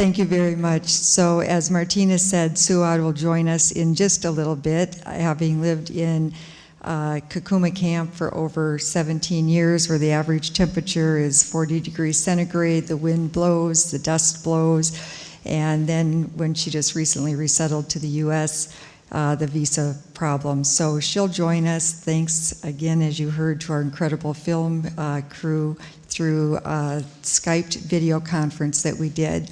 Thank you very much. So as Martina said, Suad will join us in just a little bit, having lived in Kakuma camp for over 17 years, where the average temperature is 40 degrees centigrade, the wind blows, the dust blows, and then when she just recently resettled to the U.S., the visa problem. So she'll join us. Thanks again, as you heard, to our incredible film crew through a Skyped video conference that we did.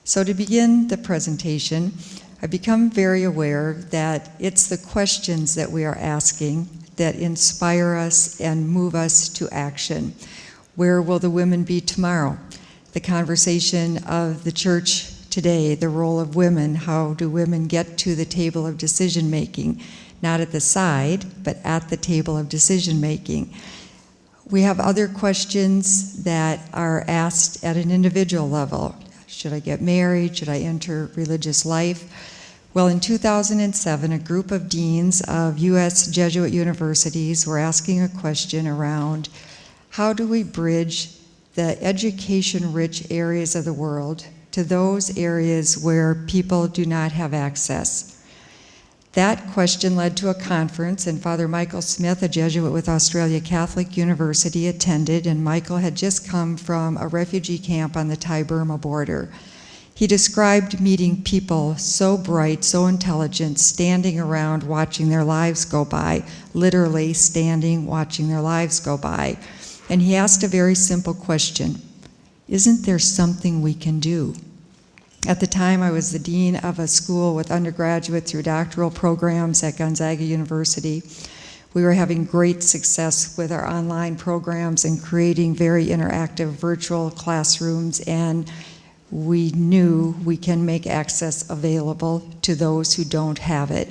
So to begin the presentation, I've become very aware that it's the questions that we are asking that inspire us and move us to action. Where will the women be tomorrow? The conversation of the church today, the role of women, how do women get to the table of decision making? Not at the side, but at the table of decision making. We have other questions that are asked at an individual level. Should I get married? Should I enter religious life? Well, in 2007, a group of deans of U.S. Jesuit universities were asking a question around how do we bridge the education-rich areas of the world to those areas where people do not have access. That question led to a conference, and Father Michael Smith, a Jesuit with Australia Catholic University, attended, and Michael had just come from a refugee camp on the Thai-Burma border. He described meeting people so bright, so intelligent, standing around watching their lives go by, literally standing, watching their lives go by. And he asked a very simple question: isn't there something we can do? At the time, I was the dean of a school with undergraduate through doctoral programs at Gonzaga University. We were having great success with our online programs and creating very interactive virtual classrooms, and we knew we can make access available to those who don't have it.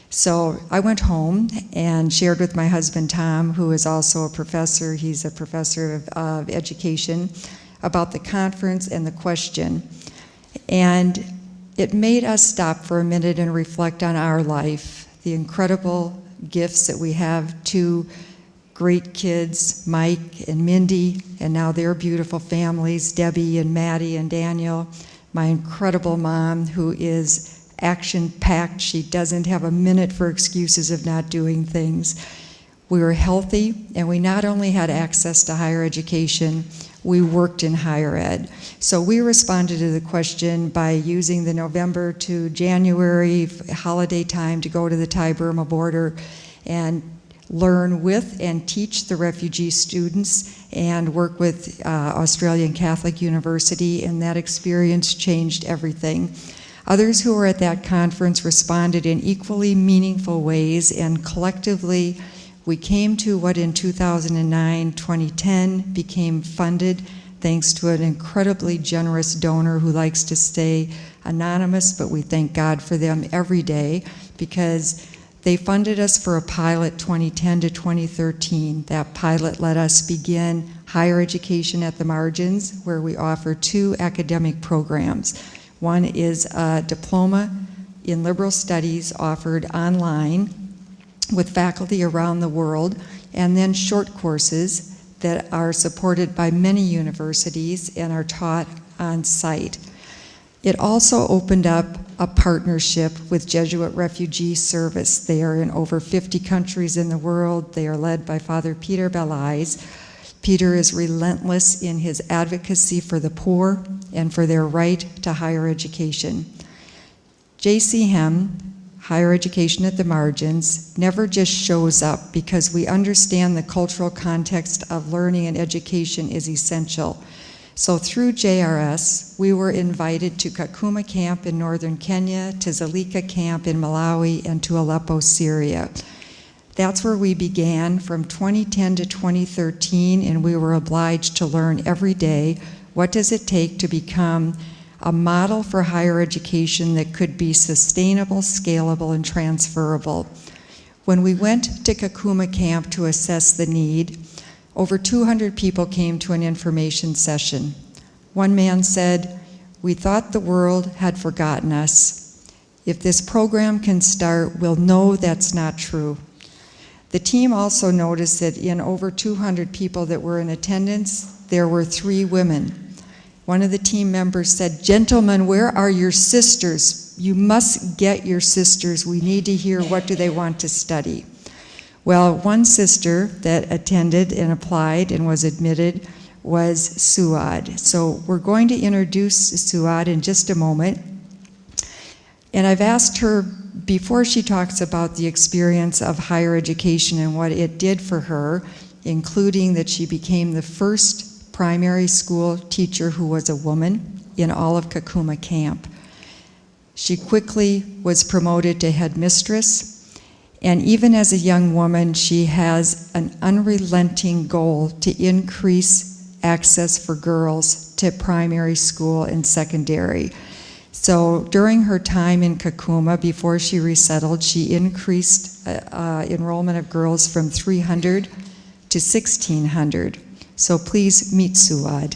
So I went home and shared with my husband, Tom, who is also a professor, he's a professor of education, about the conference and the question. And it made us stop for a minute and reflect on our life, the incredible gifts that we have, two great kids, Mike and Mindy, and now their beautiful families, Debbie and Maddie and Daniel, my incredible mom who is action-packed. She doesn't have a minute for excuses of not doing things. We were healthy, and we not only had access to higher education, we worked in higher ed. So we responded to the question by using the November to January holiday time to go to the Thai-Burma border and learn with and teach the refugee students and work with Australian Catholic University, and that experience changed everything. Others who were at that conference responded in equally meaningful ways, and collectively we came to what in 2009, 2010 became funded thanks to an incredibly generous donor who likes to stay anonymous, but we thank God for them every day because they funded us for a pilot 2010 to 2013. That pilot let us begin higher education at the margins, where we offer two academic programs. One is a diploma in liberal studies offered online with faculty around the world, and then short courses that are supported by many universities and are taught on site. It also opened up a partnership with Jesuit Refugee Service. They are in over 50 countries in the world. They are led by Father Peter Belais. Peter is relentless in his advocacy for the poor and for their right to higher education. JCHEM, Higher Education at the Margins, never just shows up because we understand the cultural context of learning and education is essential. So through JRS, we were invited to Kakuma camp in northern Kenya, to Zalika camp in Malawi, and to Aleppo, Syria. That's where we began from 2010 to 2013, and we were obliged to learn every day, what does it take to become a model for higher education that could be sustainable, scalable, and transferable. When we went to Kakuma camp to assess the need, over 200 people came to an information session. One man said, "We thought the world had forgotten us. If this program can start, we'll know that's not true." The team also noticed that in over 200 people that were in attendance, there were 3 women. one of the team members said, "Gentlemen, where are your sisters? You must get your sisters. We need to hear what do they want to study." Well, one sister that attended and applied and was admitted was Suad. So we're going to introduce Suad in just a moment. And I've asked her, before she talks about the experience of higher education and what it did for her, including that she became the first primary school teacher who was a woman in all of Kakuma Camp. She quickly was promoted to headmistress, and even as a young woman, she has an unrelenting goal to increase access for girls to primary school and secondary. So during her time in Kakuma, before she resettled, she increased enrollment of girls from 300 to 1,600. So please meet Suad.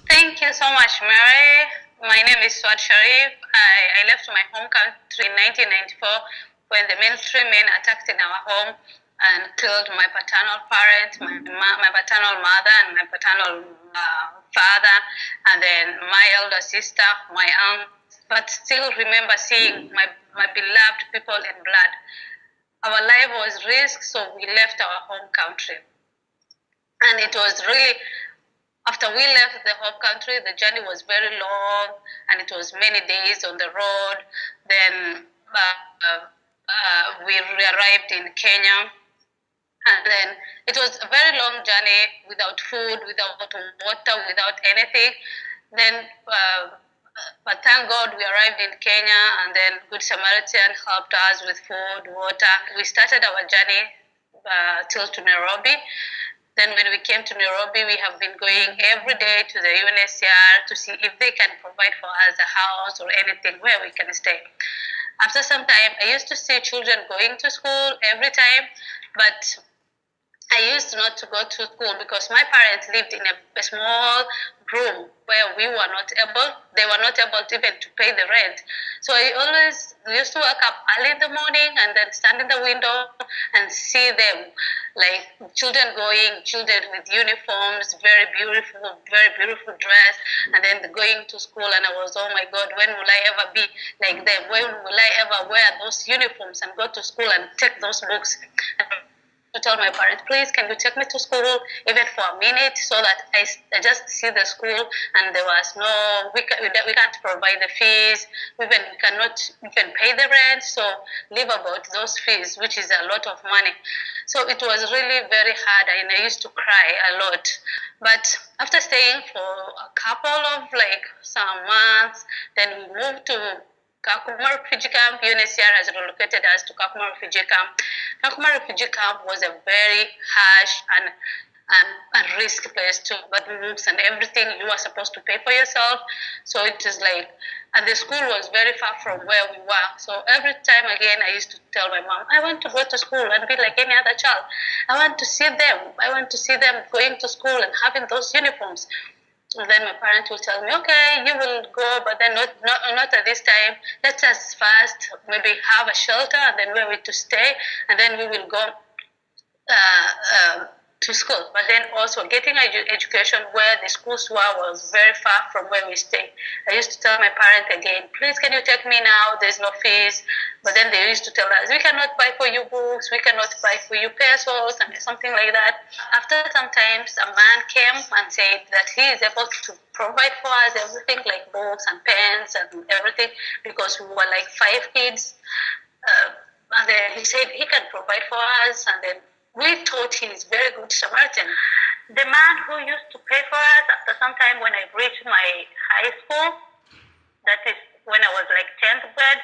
Thank you so much, Mary. My name is Suad Sharif. I left my home country in 1994 when the military men attacked in our home and killed my paternal parents, my paternal mother and my paternal father, and then my elder sister, my aunt, but still remember seeing my beloved people in blood. Our life was risked, so we left our home country. And it was really, after we left the home country, the journey was very long, and it was many days on the road. Then we arrived in Kenya. And then it was a very long journey without food, without water, without anything. Then, but thank God we arrived in Kenya, and then Good Samaritan helped us with food, water. We started our journey till to Nairobi. Then when we came to Nairobi, we have been going every day to the UNHCR to see if they can provide for us a house or anything where we can stay. After some time, I used to see children going to school every time, but I used not to go to school because my parents lived in a small room where they were not able to even to pay the rent. So I always used to wake up early in the morning and then stand in the window and see them, like children with uniforms, very beautiful dress, and then going to school. And I was, oh my God, when will I ever be like them? When will I ever wear those uniforms and go to school and take those books? To tell my parents, please, can you take me to school even for a minute, so that I just see the school, and there was we can't provide the fees, we cannot even pay the rent, so live about those fees, which is a lot of money. So it was really very hard, and I used to cry a lot. But after staying for a couple of some months, then we moved to Kakuma Refugee Camp. UNHCR has relocated us to Kakuma Refugee Camp. Kakuma Refugee Camp was a very harsh and a risk place too. But books and everything you were supposed to pay for yourself. So it is and the school was very far from where we were. So every time again, I used to tell my mom, I want to go to school and be like any other child. I want to see them. I want to see them going to school and having those uniforms. And then my parents will tell me, okay, you will go, but then not at this time. Let us first maybe have a shelter, and then where we to stay, and then we will go to school. But then also getting education where the schools was very far from where we stay. I used to tell my parents again, please, can you take me now? There's no fees. But then they used to tell us, we cannot buy for you books, we cannot buy for you pesos, and something like that. After some times, a man came and said that he is able to provide for us everything, like books and pens and everything, because we were 5 kids. And then he said he can provide for us, and then we thought he is very good Samaritan. The man who used to pay for us, after some time when I reached my high school, that is when I was 10th grade,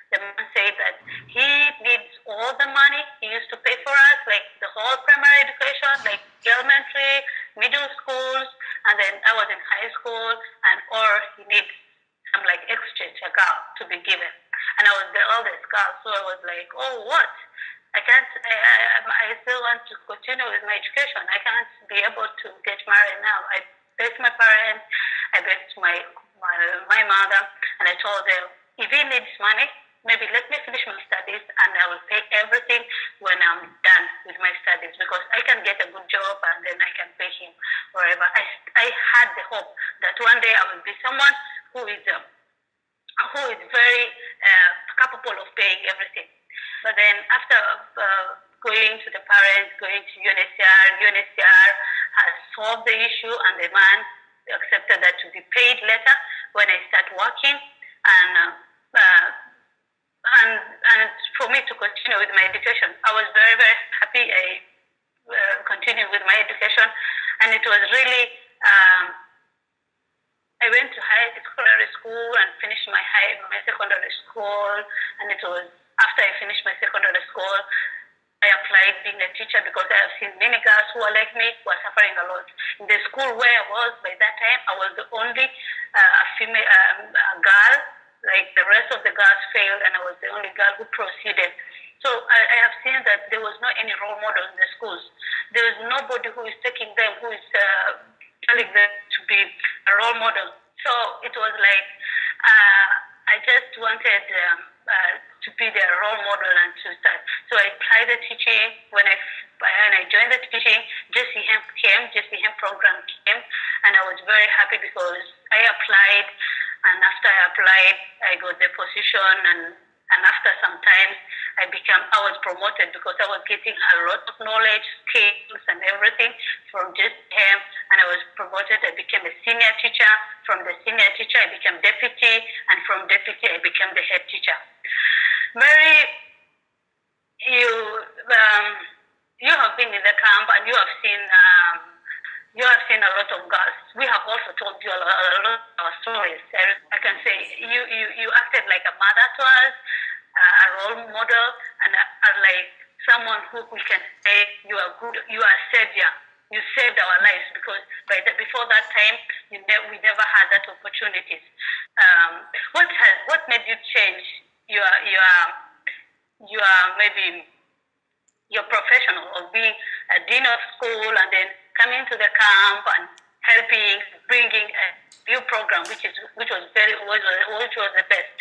the man said that he needs all the money he used to pay for us, the whole primary education, elementary, middle schools, and then I was in high school, or he needs some exchange account to be given. And I was the oldest girl, so I was like, oh, what? I still want to continue with my education. I can't be able to get married now. I begged my parents, I begged my mother, and I told them, if he needs money, maybe let me finish my studies and I will pay everything when I'm done with my studies, because I can get a good job and then I can pay him wherever. I had the hope that then after going to the parents, going to UNHCR has solved the issue, and the man accepted that to be paid later when I start working, and for me to continue with my education. I was very, very happy. I continued with my education, and it was really, I went to high secondary school and finished my secondary school, and it was after I finished my secondary school, I applied being a teacher because I have seen many girls who are like me who are suffering a lot. In the school where I was by that time, I was the only female girl. Like the rest of the girls failed, and I was the only girl who proceeded. So I have seen that there was not any role model in the schools. There is nobody who is taking them, who is telling them to be a role model. So it was like I just wanted to be their role model and to start. So I applied the teaching. When I joined the teaching, JCM program came, and I was very happy because I applied, and after I applied, I got the position, and after some time, I was promoted because I was getting a lot of knowledge, skills, and everything from JCM, and I was promoted. I became a senior teacher. From the senior teacher, I became deputy, and from deputy, I became the head teacher. Mary, you have been in the camp, and you have seen a lot of girls. We have also told you a lot of stories. I can say you acted like a mother to us, a role model, and like someone who we can say you are good. You are a savior. You saved our lives because before that time, we never had that opportunities. What made you change maybe your professional of being a dean of school and then coming to the camp and bringing a new program, which was the best.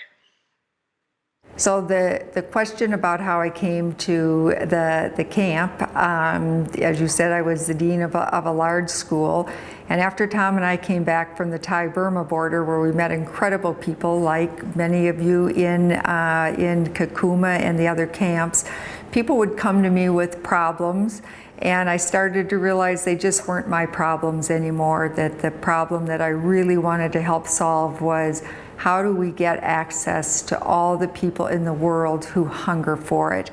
So the question about how I came to the camp, as you said, I was the dean of a large school, and after Tom and I came back from the Thai-Burma border, where we met incredible people like many of you in Kakuma and the other camps, people would come to me with problems, and I started to realize they just weren't my problems anymore, that the problem that I really wanted to help solve was, how do we get access to all the people in the world who hunger for it?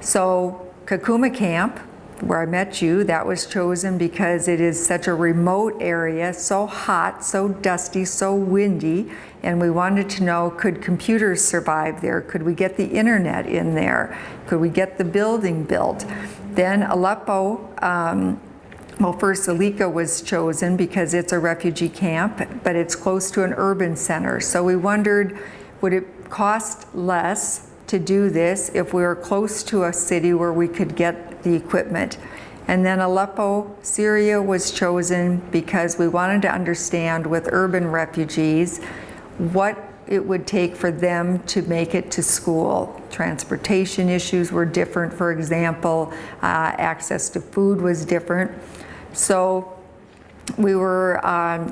So Kakuma Camp, where I met you, that was chosen because it is such a remote area, so hot, so dusty, so windy, and we wanted to know, could computers survive there? Could we get the internet in there? Could we get the building built? Then Aleppo, well, first Alika was chosen because it's a refugee camp, but it's close to an urban center. So we wondered, would it cost less to do this if we were close to a city where we could get the equipment? And then Aleppo, Syria was chosen because we wanted to understand with urban refugees what it would take for them to make it to school. Transportation issues were different, for example. Access to food was different. So we were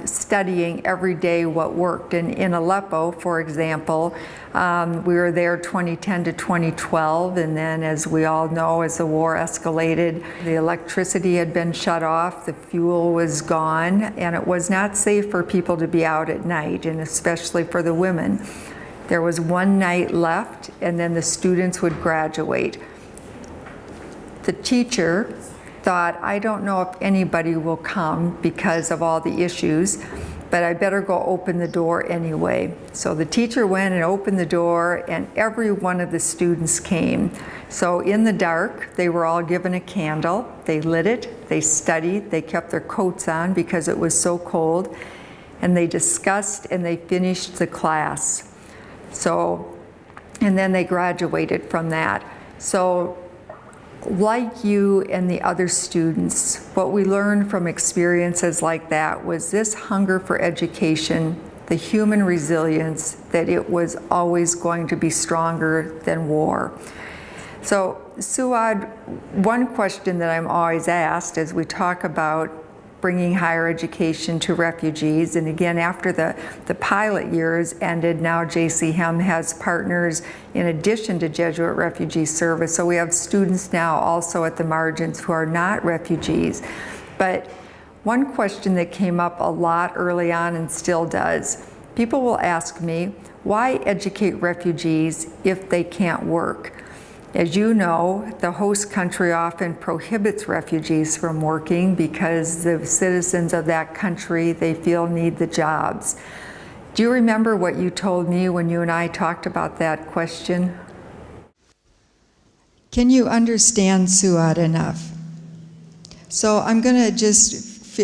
studying every day what worked. And in Aleppo, for example, we were there 2010 to 2012, and then, as we all know, as the war escalated, the electricity had been shut off, the fuel was gone, and it was not safe for people to be out at night, and especially for the women. There was one night left, and then the students would graduate. The teacher thought, I don't know if anybody will come because of all the issues, but I better go open the door anyway. So the teacher went and opened the door, and every one of the students came. So in the dark, they were all given a candle. They lit it, they studied, they kept their coats on because it was so cold, and they discussed and they finished the class. So, and then they graduated from that. So, like you and the other students, what we learned from experiences like that was this hunger for education, the human resilience, that it was always going to be stronger than war. So, Suad, one question that I'm always asked as we talk about bringing higher education to refugees. And again, after the pilot years ended, now JCHEM has partners in addition to Jesuit Refugee Service. So we have students now also at the margins who are not refugees. But one question that came up a lot early on and still does, people will ask me, why educate refugees if they can't work? As you know, the host country often prohibits refugees from working because the citizens of that country, they feel, need the jobs. Do you remember what you told me when you and I talked about that question? Can you understand Suad enough? So I'm going to just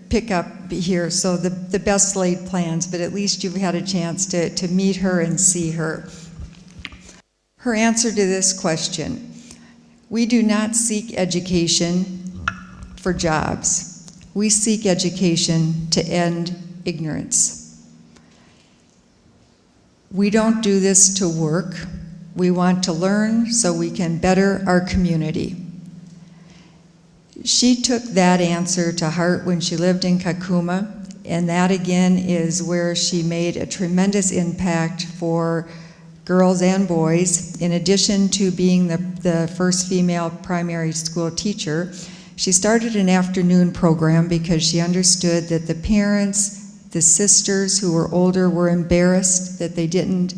pick up here. So the best laid plans, but at least you've had a chance to meet her and see her. Her answer to this question: we do not seek education for jobs. We seek education to end ignorance. We don't do this to work. We want to learn so we can better our community. She took that answer to heart when she lived in Kakuma, and that again is where she made a tremendous impact for girls and boys. In addition to being the first female primary school teacher, she started an afternoon program because she understood that the parents, the sisters who were older, were embarrassed that they didn't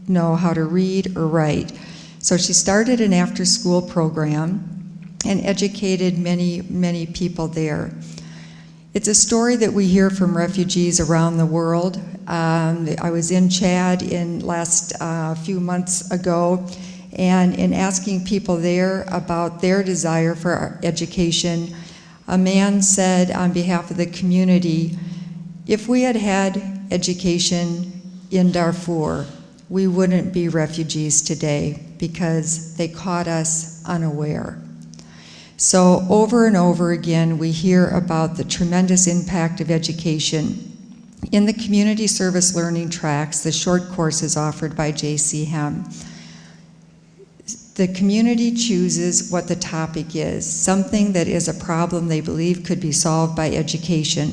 know how to read or write. So she started an after-school program and educated many, many people there. It's a story that we hear from refugees around the world. I was in Chad last few months ago, and in asking people there about their desire for education, a man said on behalf of the community, if we had had education in Darfur, we wouldn't be refugees today because they caught us unaware. So over and over again, we hear about the tremendous impact of education. In the community service learning tracks, the short courses offered by JCHEM, the community chooses what the topic is, something that is a problem they believe could be solved by education.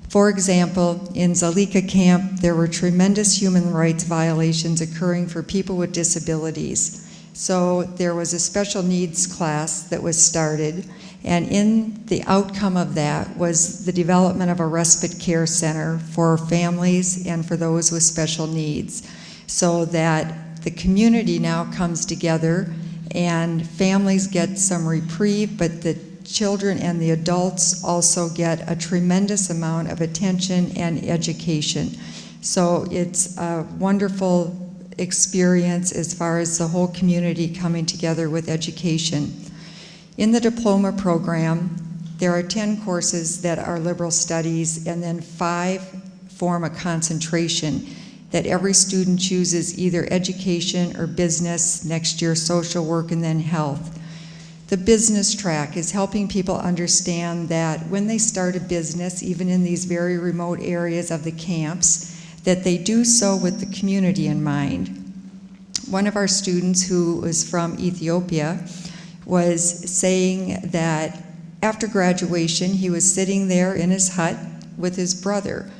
For example, in Zalika camp, there were tremendous human rights violations occurring for people with disabilities. So there was a special needs class that was started, and in the outcome of that was the development of a respite care center for families and for those with special needs, so that the community now comes together and families get some reprieve, but the children and the adults also get a tremendous amount of attention and education. So it's a wonderful experience as far as the whole community coming together with education. In the diploma program, there are 10 courses that are liberal studies, and then 5 form a concentration that every student chooses either education or business, next year social work, and then health. The business track is helping people understand that when they start a business, even in these very remote areas of the camps, that they do so with the community in mind. One of our students who was from Ethiopia was saying that after graduation, he was sitting there in his hut with his brother,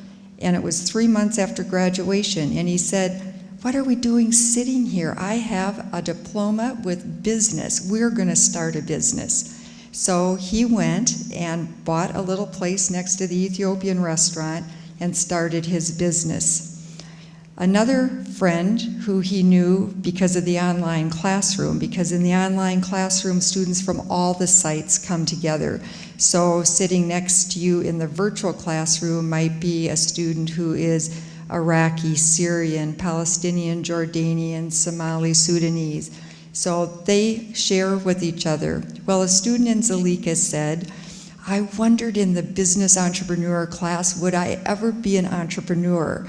and it was 3 months after graduation, and he said, what are we doing sitting here? I have a diploma with business. We're going to start a business. So he went and bought a little place next to the Ethiopian restaurant and started his business. Another friend who he knew because of the online classroom, because in the online classroom, students from all the sites come together. So sitting next to you in the virtual classroom might be a student who is Iraqi, Syrian, Palestinian, Jordanian, Somali, Sudanese. So they share with each other. Well, a student in Zalika said, I wondered in the business entrepreneur class, would I ever be an entrepreneur?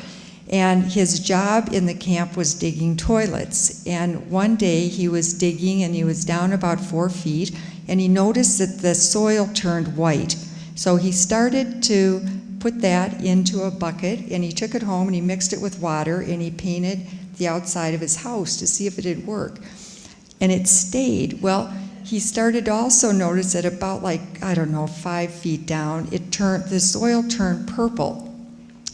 And his job in the camp was digging toilets. And one day he was digging and he was down about 4 feet, and he noticed that the soil turned white. So he started to put that into a bucket, and he took it home and he mixed it with water and he painted the outside of his house to see if it'd work. And it stayed. Well, he started to also notice that about 5 feet down, the soil turned purple.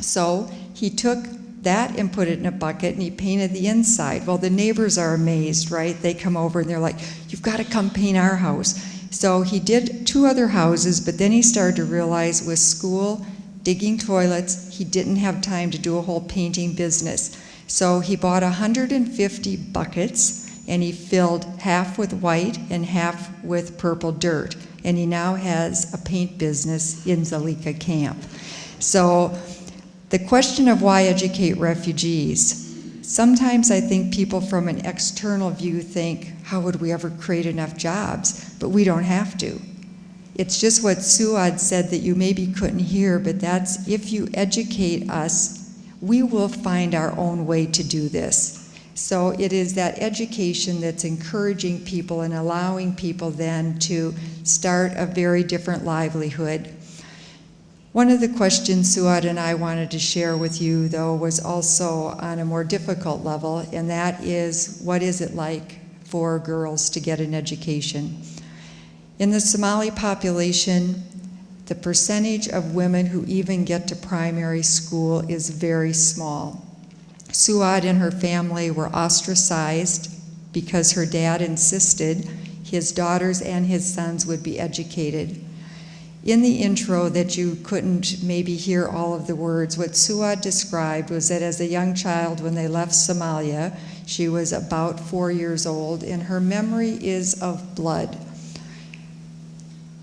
So he took that and put it in a bucket and he painted the inside. Well, the neighbors are amazed, right? They come over and they're like, "You've got to come paint our house." So he did 2 other houses, but then he started to realize with school, digging toilets, he didn't have time to do a whole painting business. So he bought 150 buckets and he filled half with white and half with purple dirt. And he now has a paint business in Zalika camp. So the question of why educate refugees. Sometimes I think people from an external view think, how would we ever create enough jobs? But we don't have to. It's just what Suad said that you maybe couldn't hear, but that's if you educate us, we will find our own way to do this. So it is that education that's encouraging people and allowing people then to start a very different livelihood. One of the questions Suad and I wanted to share with you, though, was also on a more difficult level, and that is, what is it like for girls to get an education? In the Somali population, the percentage of women who even get to primary school is very small. Suad and her family were ostracized because her dad insisted his daughters and his sons would be educated. In the intro that you couldn't maybe hear all of the words, what Suad described was that as a young child when they left Somalia, she was about 4 years old, and her memory is of blood.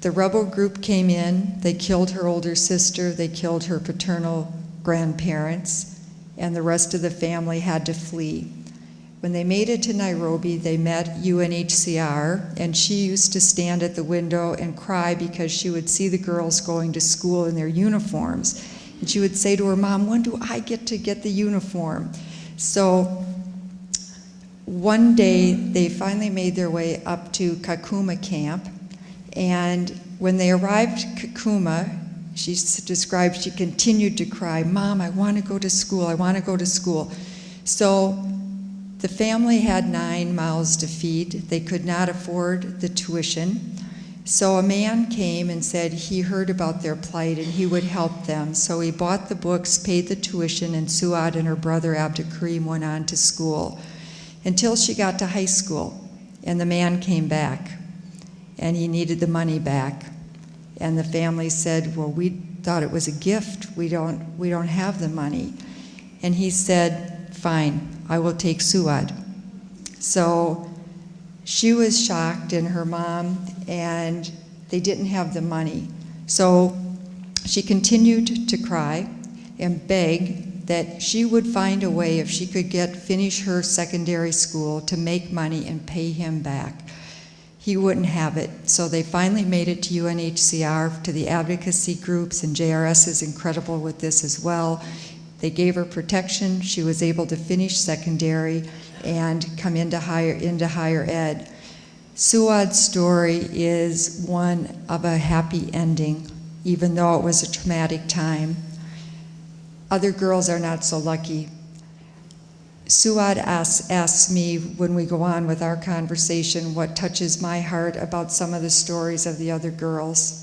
The rebel group came in, they killed her older sister, they killed her paternal grandparents, and the rest of the family had to flee. When they made it to Nairobi, they met UNHCR, and she used to stand at the window and cry because she would see the girls going to school in their uniforms. And she would say to her mom, "When do I get to get the uniform?" So one day, they finally made their way up to Kakuma camp, and when they arrived at Kakuma, she described she continued to cry, "Mom, I want to go to school, I want to go to school." So the family had 9 mouths to feed. They could not afford the tuition. So a man came and said he heard about their plight and he would help them. So he bought the books, paid the tuition, and Suad and her brother Abdulkarim went on to school until she got to high school. And the man came back and he needed the money back. And the family said, "Well, we thought it was a gift. We don't have the money." And he said, "Fine, I will take Suad." So she was shocked, and her mom, and they didn't have the money. So she continued to cry and beg that she would find a way, if she could finish her secondary school, to make money and pay him back. He wouldn't have it. So they finally made it to UNHCR, to the advocacy groups, and JRS is incredible with this as well. They gave her protection. She was able to finish secondary and come into higher ed. Suad's story is one of a happy ending, even though it was a traumatic time. Other girls are not so lucky. Suad asks me when we go on with our conversation what touches my heart about some of the stories of the other girls.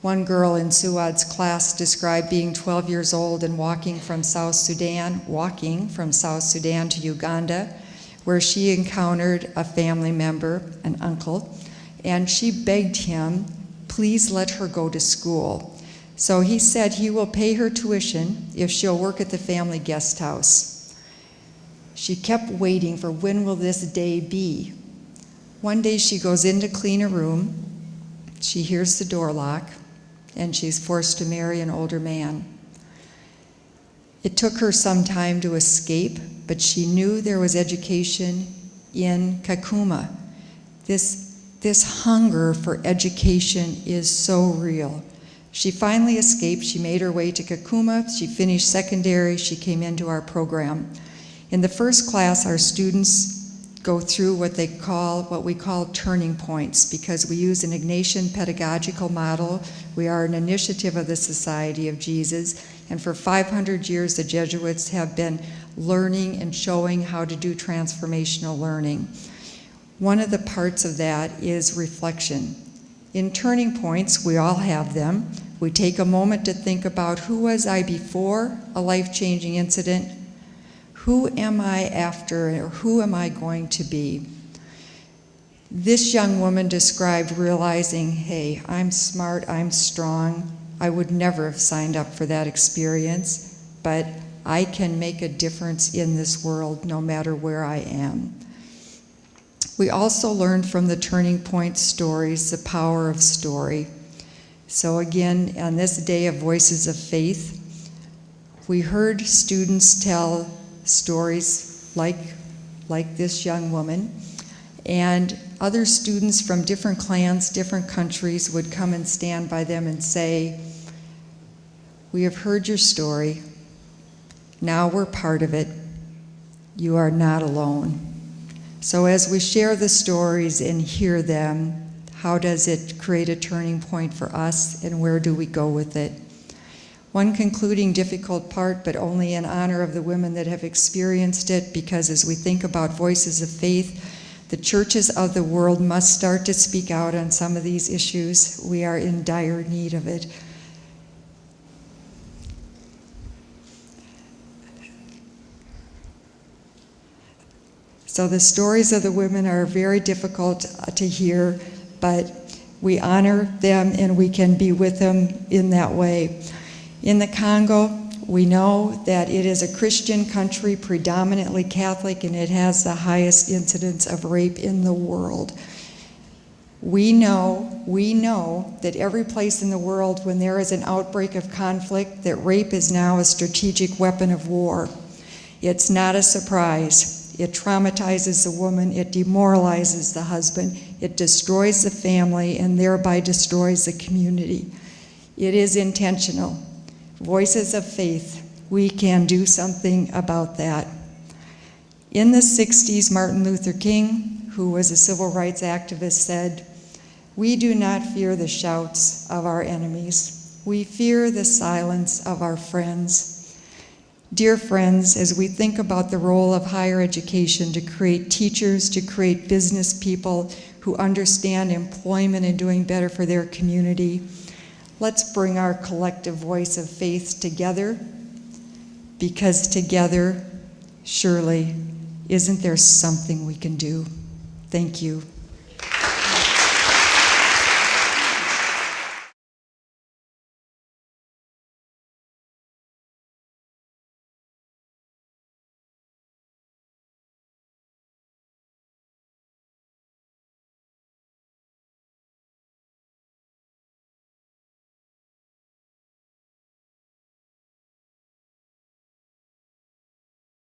One girl in Suad's class described being 12 years old and walking from South Sudan to Uganda, where she encountered a family member, an uncle, and she begged him, please let her go to school. So he said he will pay her tuition if she'll work at the family guest house. She kept waiting for when will this day be. One day she goes in to clean a room, she hears the door lock, and she's forced to marry an older man. It took her some time to escape, but she knew there was education in Kakuma. This hunger for education is so real. She finally escaped. She made her way to Kakuma. She finished secondary. She came into our program. In the first class, our students go through what we call turning points, because we use an Ignatian pedagogical model. We are an initiative of the Society of Jesus, and for 500 years the Jesuits have been learning and showing how to do transformational learning. One of the parts of that is reflection. In turning points, we all have them. We take a moment to think about, who was I before a life-changing incident? Who am I after, or who am I going to be? This young woman described realizing, hey, I'm smart, I'm strong. I would never have signed up for that experience, but I can make a difference in this world no matter where I am. We also learned from the turning point stories the power of story. So again, on this day of Voices of Faith, we heard students tell stories like this young woman, and other students from different clans, different countries would come and stand by them and say, we have heard your story. Now we're part of it. You are not alone. So as we share the stories and hear them, how does it create a turning point for us, and where do we go with it? One concluding difficult part, but only in honor of the women that have experienced it, because as we think about Voices of Faith, the churches of the world must start to speak out on some of these issues. We are in dire need of it. So the stories of the women are very difficult to hear, but we honor them and we can be with them in that way. In the Congo, we know that it is a Christian country, predominantly Catholic, and it has the highest incidence of rape in the world. We know that every place in the world when there is an outbreak of conflict, that rape is now a strategic weapon of war. It's not a surprise. It traumatizes the woman, it demoralizes the husband, it destroys the family, and thereby destroys the community. It is intentional. Voices of Faith, we can do something about that. In the 60s, Martin Luther King, who was a civil rights activist, said, "We do not fear the shouts of our enemies. We fear the silence of our friends." Dear friends, as we think about the role of higher education to create teachers, to create business people who understand employment and doing better for their community, let's bring our collective voice of faith together, because together, surely, isn't there something we can do? Thank you.